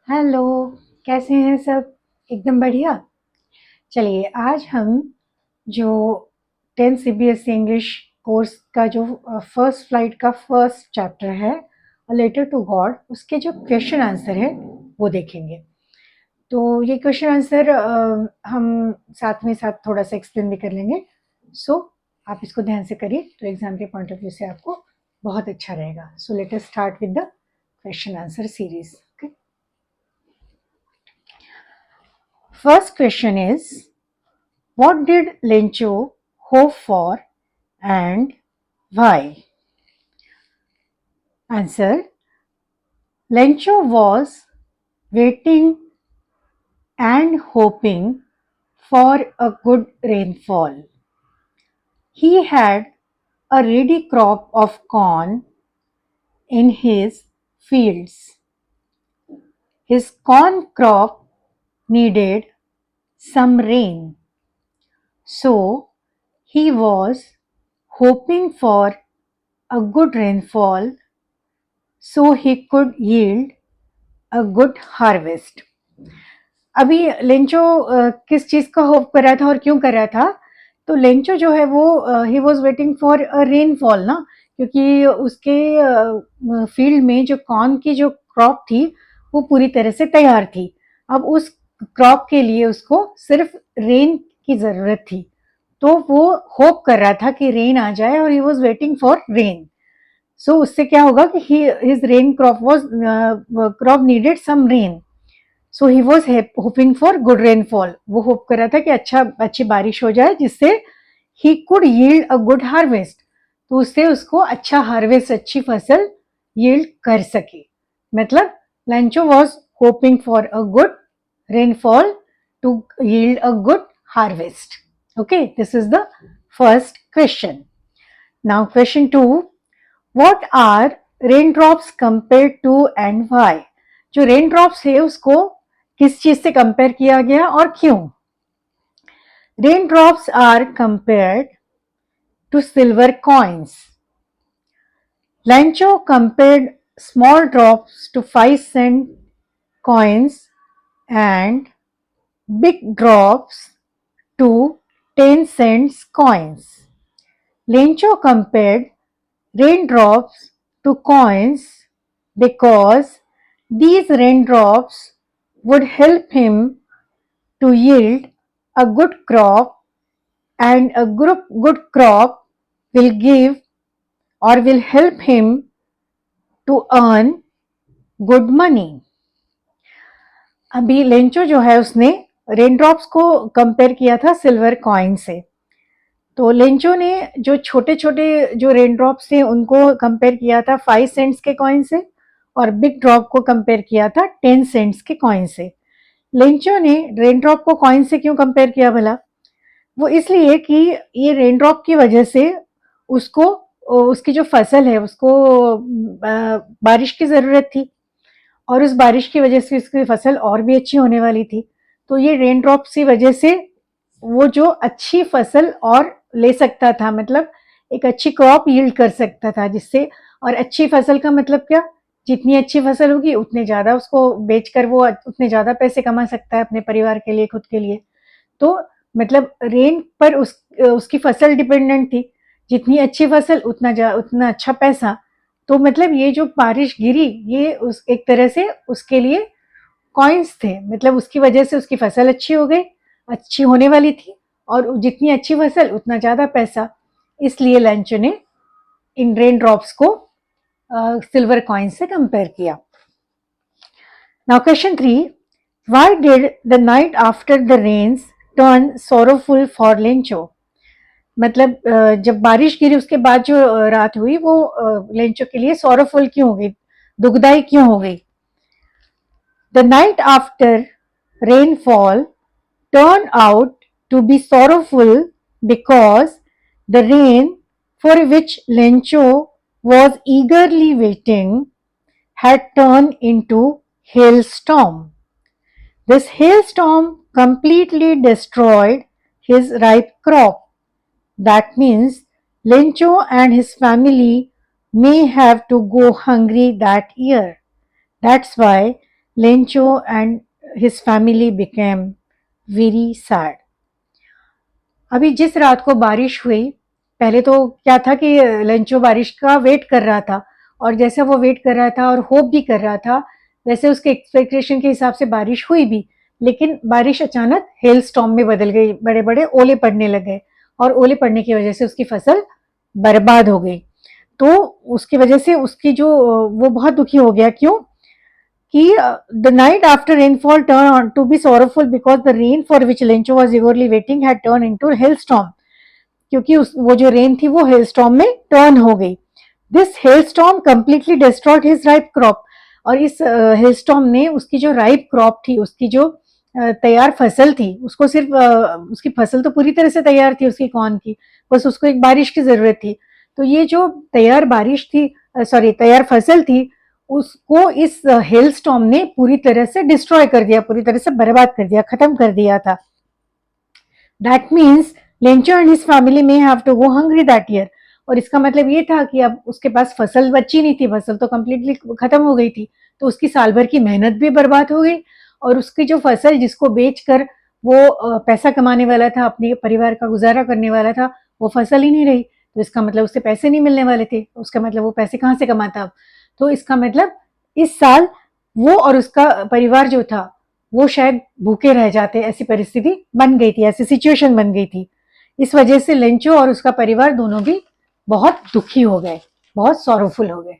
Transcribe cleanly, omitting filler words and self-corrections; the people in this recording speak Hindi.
हेलो। कैसे हैं सब? एकदम बढ़िया। चलिए आज हम जो 10 सीबीएसई इंग्लिश कोर्स का जो फर्स्ट फ्लाइट का फर्स्ट चैप्टर है, अ लेटर टू गॉड, उसके जो क्वेश्चन आंसर है वो देखेंगे। तो ये क्वेश्चन आंसर हम साथ में साथ थोड़ा सा एक्सप्लेन भी कर लेंगे। सो आप इसको ध्यान से करिए तो एग्जाम के पॉइंट ऑफ व्यू से आपको बहुत अच्छा रहेगा। So let us start with the question answer series. First question is, what did Lencho hope for and why? Answer: Lencho was waiting and hoping for a good rainfall. He had a ready crop of corn in his fields. His corn crop needed some rain, so he was hoping for a good rainfall so he could yield a good harvest. अभी लेंचो किस चीज का होप कर रहा था और क्यों कर रहा था? तो लेंचो जो है वो ही was waiting for a rainfall ना, क्योंकि उसके फील्ड में जो कॉर्न की जो क्रॉप थी वो पूरी तरह से तैयार थी। अब उस क्रॉप के लिए उसको सिर्फ रेन की जरूरत थी, तो वो होप कर रहा था कि रेन आ जाए और he was waiting for rain. So उससे क्या होगा कि his rain crop was crop needed some rain, so he was hoping for good rainfall. वो होप कर रहा था कि अच्छी बारिश हो जाए जिससे he could yield a good harvest, तो उससे उसको अच्छा हार्वेस्ट, अच्छी फसल यील्ड कर सके। मतलब Lencho was hoping for a good rainfall to yield a good harvest. Okay, this is the first question. Now question two, what are rain drops compare to and why? जो रेन ड्रॉप्स है उसको किस चीज से कंपेयर किया गया और क्यों? Rain drops are compared to silver coins. Lencho compared small drops to 5 cent coins and big drops to 10 cents coins. Lencho compared raindrops to coins because these raindrops would help him to yield a good crop, and a good crop will give or will help him to earn good money. अभी लेंचो जो है उसने रेनड्रॉप्स को कंपेयर किया था सिल्वर कॉइन से। तो लेंचो ने जो छोटे छोटे जो रेनड्रॉप्स थे उनको कंपेयर किया था 5 सेंट्स के कॉइन से, और बिग ड्रॉप को कंपेयर किया था 10 सेंट्स के कॉइन से। लेंचो ने रेनड्रॉप को कॉइन से क्यों कंपेयर किया भला? वो इसलिए कि ये रेनड्रॉप की वजह से उसको उसकी जो फसल है उसको बारिश की ज़रूरत थी, और उस बारिश की वजह से उसकी फसल और भी अच्छी होने वाली थी। तो ये रेनड्रॉप्स की वजह से वो जो अच्छी फसल और ले सकता था, मतलब एक अच्छी क्रॉप यील्ड कर सकता था, जिससे, और अच्छी फसल का मतलब क्या? जितनी अच्छी फसल होगी उतने ज़्यादा उसको बेचकर वो उतने ज़्यादा पैसे कमा सकता है अपने परिवार के लिए, खुद के लिए। तो मतलब रेन पर उसकी फसल डिपेंडेंट थी। जितनी अच्छी फसल उतना अच्छा पैसा। तो मतलब ये जो बारिश गिरी ये उस एक तरह से उसके लिए कॉइन्स थे, मतलब उसकी वजह से उसकी फसल अच्छी हो गई, अच्छी होने वाली थी, और जितनी अच्छी फसल उतना ज़्यादा पैसा। इसलिए लंच ने इन रेन ड्रॉप्स को सिल्वर कॉइन से कंपेयर किया। Now question 3, why did the night after the rains turn sorrowful for Lencho? मतलब जब बारिश गिरी उसके बाद जो रात हुई वो लेंचो के लिए सोरोफुल क्यों हो गई, दुखदाई क्यों हो गई? The night after rainfall turned out to be sorrowful because the rain, for which Lencho was eagerly waiting, had turned into hailstorm. This hailstorm completely destroyed his ripe crop. That means Lencho and his family may have to go hungry that year. That's why Lencho and his family became very sad. अभी जिस रात को बारिश हुई, पहले तो क्या था कि लेंचो बारिश का वेट कर रहा था, और जैसा वो वेट कर रहा था और होप भी कर रहा था, वैसे उसके एक्सपेक्टेशन के हिसाब से बारिश हुई भी, लेकिन बारिश अचानक हेल स्टॉर्म में बदल गई, बड़े बड़े ओले पड़ने लगे, और ओले पड़ने की वजह से उसकी फसल बर्बाद हो गई। तो उसकी वजह से उसकी जो वो बहुत दुखी हो गया। क्यों कि the night after rainfall turn to be sorrowful because the rain for which Lencho was eagerly waiting had turn into hail storm, क्योंकि वो जो रेन थी वो हेल स्टॉर्म में टर्न हो गई। This hello storm completely destroyed his ripe crop, और इस हेल स्टॉर्म ने उसकी जो राइप क्रॉप थी, उसकी जो तैयार फसल थी, उसको सिर्फ उसकी फसल तो पूरी तरह से तैयार थी उसकी कॉर्न की, बस उसको एक बारिश की जरूरत थी। तो ये जो तैयार बारिश थी, सॉरी तैयार फसल थी, उसको इस हेल स्टॉर्म ने पूरी तरह से डिस्ट्रॉय कर दिया, पूरी तरह से बर्बाद कर दिया, खत्म कर दिया था। That means Lencho and his family में have to go hungry that year. और इसका मतलब ये था कि अब उसके पास फसल बची नहीं थी, फसल तो कंप्लीटली खत्म हो गई थी, तो उसकी साल भर की मेहनत भी बर्बाद हो गई, और उसकी जो फसल जिसको बेचकर वो पैसा कमाने वाला था, अपने परिवार का गुजारा करने वाला था, वो फसल ही नहीं रही। तो इसका मतलब उससे पैसे नहीं मिलने वाले थे, उसका मतलब वो पैसे कहाँ से कमाता अब। तो इसका मतलब इस साल वो और उसका परिवार जो था वो शायद भूखे रह जाते, ऐसी परिस्थिति बन गई थी, ऐसी सिचुएशन बन गई थी। इस वजह से लेंचो और उसका परिवार दोनों भी बहुत दुखी हो गए, बहुत सॉरोफुल हो गए।